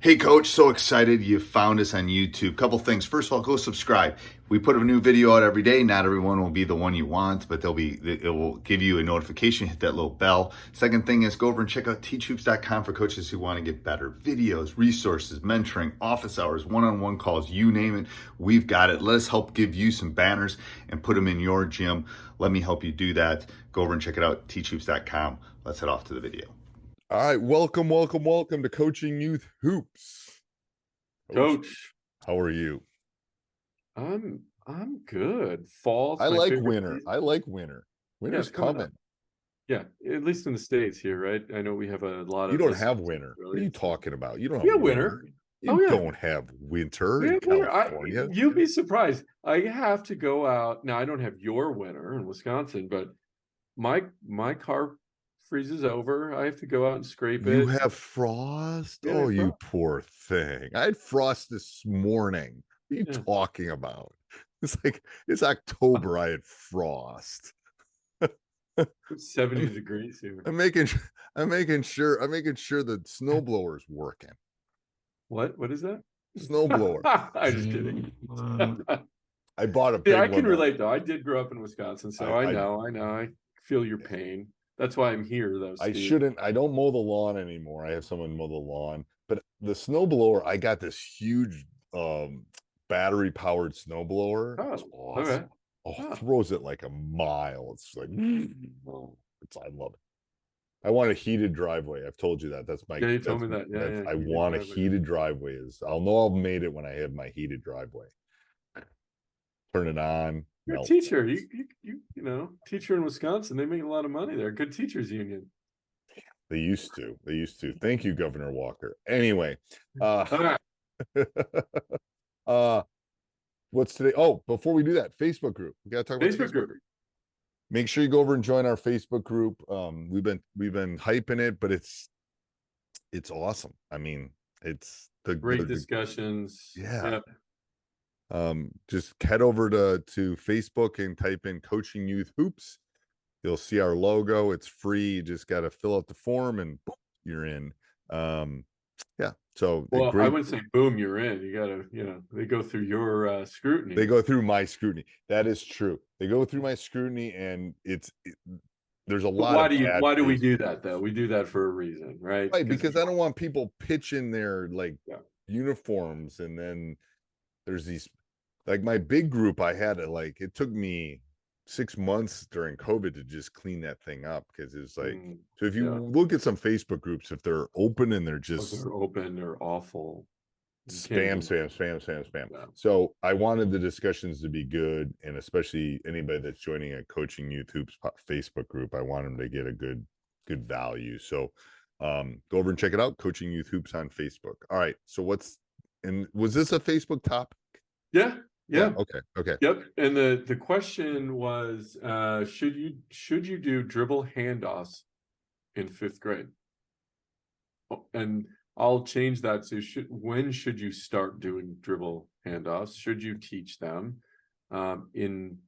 Hey, Coach, so excited you found us on YouTube. Couple things. First of all, go subscribe. We put a new video out every day. Not everyone will be the one you want, but it will give you a notification. Hit that little bell. Second thing is go over and check out teachhoops.com for coaches who want to get better. Videos, resources, mentoring, office hours, one-on-one calls, you name it. We've got it. Let us help give you some banners and put them in your gym. Let me help you do that. Go over and check it out, teachhoops.com. Let's head off to the video. All right, welcome to Coaching Youth Hoops. Coach, how are you? I'm good. Fall's I my like favorite winter. season. I like winter. Winter's it's coming coming. up. Yeah, at least in the States here, right? I know we have a lot of. You don't have winter. What are you talking about? You don't have winter. You don't have winter in California. You'd be surprised. I have to go out now. I don't have your winter in Wisconsin, but my car freezes over. I have to go out and scrape it. You have frost? Yeah, oh, frost. You poor thing. I had frost this morning. What are you talking about? It's like it's October. I had frost. 70 degrees here. I'm making sure the snowblower's working. What is that? Snowblower. I'm just kidding. I bought a big one. I can relate though. I did grow up in Wisconsin, so I know. I feel your pain. That's why I'm here though, Steve. I don't mow the lawn anymore. I have someone mow the lawn. But the snowblower, I got this huge battery powered snowblower. Oh, it's awesome. Okay. Oh, throws it like a mile. It's like I love it. I want a heated driveway. I've told you that. That's my. Yeah, you told me that. Yeah. I want a heated driveway. I'll know I've made it when I have my heated driveway. Turn it on. You're a teacher. You know, teacher in Wisconsin. They make a lot of money there. Good teachers union. They used to. Thank you, Governor Walker. Anyway, what's today? Oh, before we do that, Facebook group. We gotta talk about Facebook group. Make sure you go over and join our Facebook group. We've been hyping it, but it's awesome. I mean, it's the great discussions. Yeah. Just head over to Facebook and type in Coaching Youth Hoops. You'll see our logo. It's free. You just got to fill out the form and boom, you're in. Yeah. So I wouldn't say boom, you're in. You gotta, they go through your scrutiny. They go through my scrutiny. That is true. They go through my scrutiny, and there's a lot. Why do we do that though? We do that for a reason, right? Right, because I don't want people pitching their uniforms, and then there's these my big group. I had it took me 6 months during COVID to just clean that thing up, because it's so if you look at some Facebook groups, if they're open and they're awful. Spam. Yeah. So I wanted the discussions to be good, and especially anybody that's joining a Coaching Youth Hoops Facebook group, I want them to get a good value. So go over and check it out, Coaching Youth Hoops on Facebook. All right. So was this a Facebook topic? Yeah. Okay. Yep. And the question was, should you do dribble handoffs in 5th grade? And I'll change that to when should you start doing dribble handoffs? Should you teach them in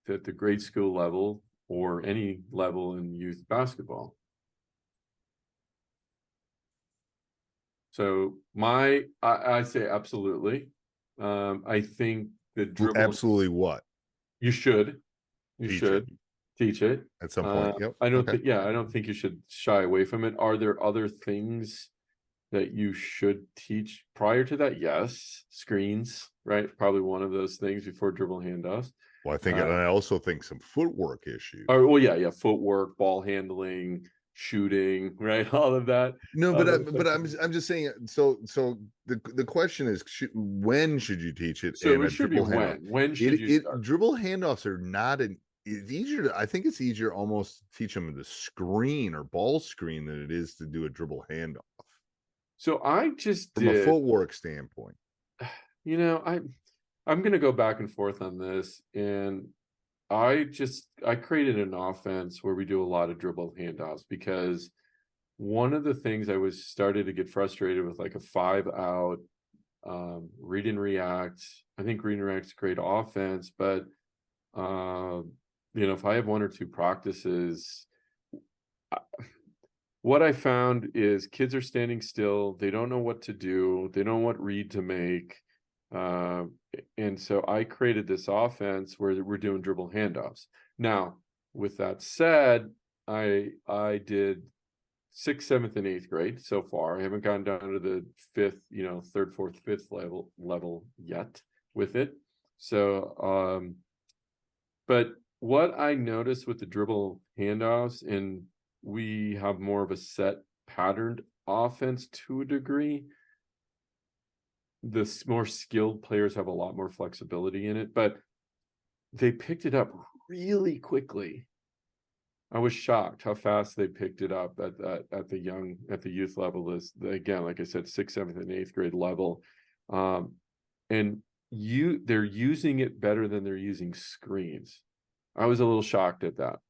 the grade school level or any level in youth basketball? So I say absolutely. I think the dribble. Absolutely what? You should teach it at some point. Yep. I don't think you should shy away from it. Are there other things that you should teach prior to that? Yes. Screens, right? Probably one of those things before dribble handoffs. Well, I think, and I also think some footwork issues. Oh, well, yeah. Footwork, ball handling, shooting, right? All of that. No, but I'm just saying. So the question is, when should you teach it? So it should be when. When should you start? Dribble handoffs are not it's easier. I think it's easier almost to teach them the screen or ball screen than it is to do a dribble handoff. So I just from a footwork standpoint. I'm going to go back and forth on this, and I created an offense where we do a lot of dribble handoffs, because one of the things I started to get frustrated with, like a 5-out read and react. I think read and react's a great offense, but if I have 1 or 2 practices, what I found is kids are standing still. They don't know what to do. They don't know what read to make. And so I created this offense where we're doing dribble handoffs. Now, with that said, I did 6th, 7th, and 8th grade so far. I haven't gone down to the 5th, 3rd, 4th, 5th level yet with it. So, but what I noticed with the dribble handoffs, and we have more of a set patterned offense to a degree. The more skilled players have a lot more flexibility in it, but they picked it up really quickly. I was shocked how fast they picked it up at the youth level. Is again, like I said, 6th, 7th, and 8th grade level, and they're using it better than they're using screens. I was a little shocked at that.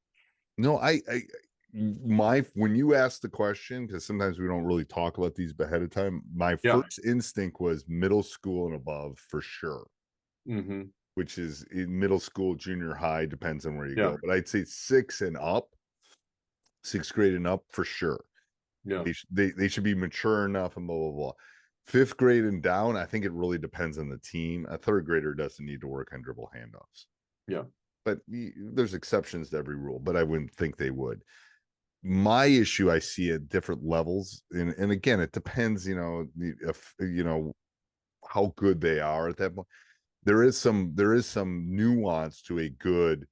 No, when you asked the question, because sometimes we don't really talk about these ahead of time, my first instinct was middle school and above for sure. Mm-hmm. Which is in middle school, junior high, depends on where you go. But I'd say 6th grade and up for sure. Yeah, they should be mature enough and blah blah blah. 5th grade and down, I think it really depends on the team. A 3rd grader doesn't need to work on dribble handoffs. Yeah, but there's exceptions to every rule. But I wouldn't think they would. My issue I see at different levels, and again, it depends. If how good they are at that point. There is some nuance to a good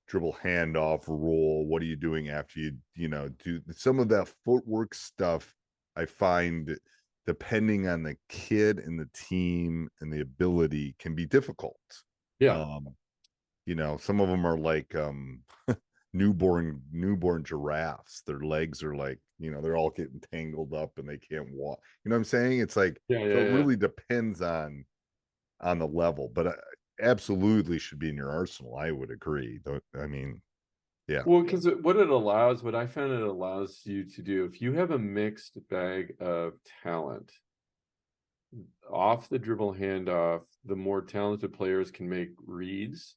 dribble handoff rule. What are you doing after you do some of that footwork stuff? I find depending on the kid and the team and the ability can be difficult. Some of them are like newborn giraffes. Their legs are like, they're all getting tangled up and they can't walk. You know what I'm saying? It's like, it really depends on the level, but absolutely should be in your arsenal. I would agree. I mean, yeah. Well, because what I found it allows you to do, if you have a mixed bag of talent, off the dribble handoff, the more talented players can make reads.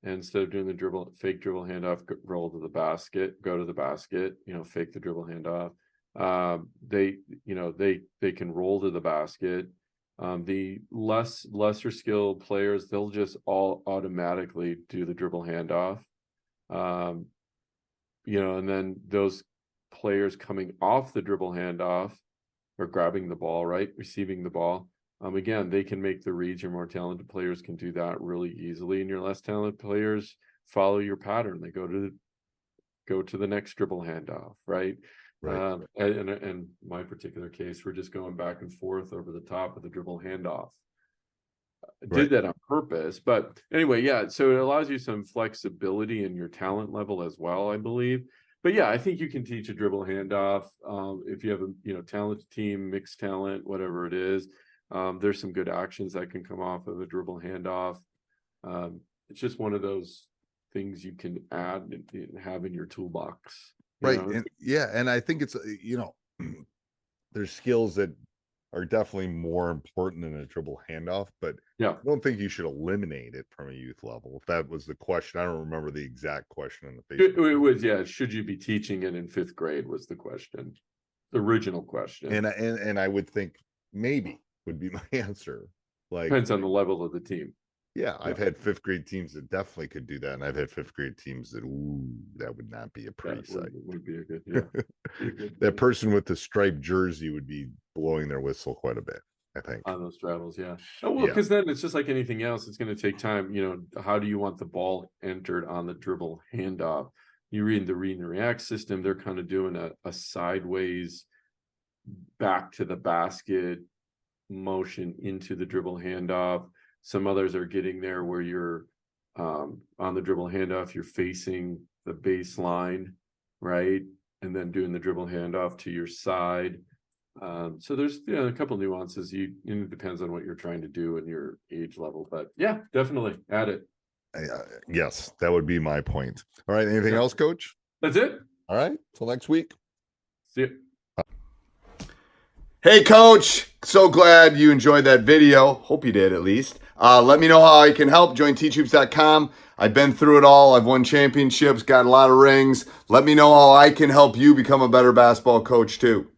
And instead of doing the fake dribble handoff, roll to the basket, go to the basket, fake the dribble handoff. They can roll to the basket. The lesser skilled players, they'll just all automatically do the dribble handoff. And then those players coming off the dribble handoff or grabbing the ball, right, receiving the ball. Again, they can make the reads. Your more talented players can do that really easily, and your less talented players follow your pattern. They go to the next dribble handoff, right? Right. And in my particular case, we're just going back and forth over the top of the dribble handoff. Did that on purpose, but anyway, so it allows you some flexibility in your talent level as well, I believe. But I think you can teach a dribble handoff if you have a talented team, mixed talent, whatever it is. There's some good actions that can come off of a dribble handoff. It's just one of those things you can add and have in your toolbox. Right. And I think it's, there's skills that are definitely more important than a dribble handoff, but I don't think you should eliminate it from a youth level. If that was the question, I don't remember the exact question on the Facebook. It was, should you be teaching it in 5th grade was the question, the original question. And I would think maybe would be my answer. Like, depends on the level of the team. I've had 5th grade teams that definitely could do that, and I've had 5th grade teams that that would not be a pretty sight. Would be a good, that person with the striped jersey would be blowing their whistle quite a bit, I think, on those travels. Because then it's just like anything else. It's going to take time. How do you want the ball entered on the dribble handoff? You read the read and react system. They're kind of doing a sideways back to the basket motion into the dribble handoff. Some others are getting there where you're on the dribble handoff, you're facing the baseline, right? And then doing the dribble handoff to your side. So there's a couple nuances. It depends on what you're trying to do and your age level, but definitely add it. Yes, that would be my point. All right. Anything else, Coach? That's it. All right. Till next week. See you. Hey, Coach. So glad you enjoyed that video. Hope you did, at least. Let me know how I can help. Join teachhoops.com. I've been through it all. I've won championships, got a lot of rings. Let me know how I can help you become a better basketball coach too.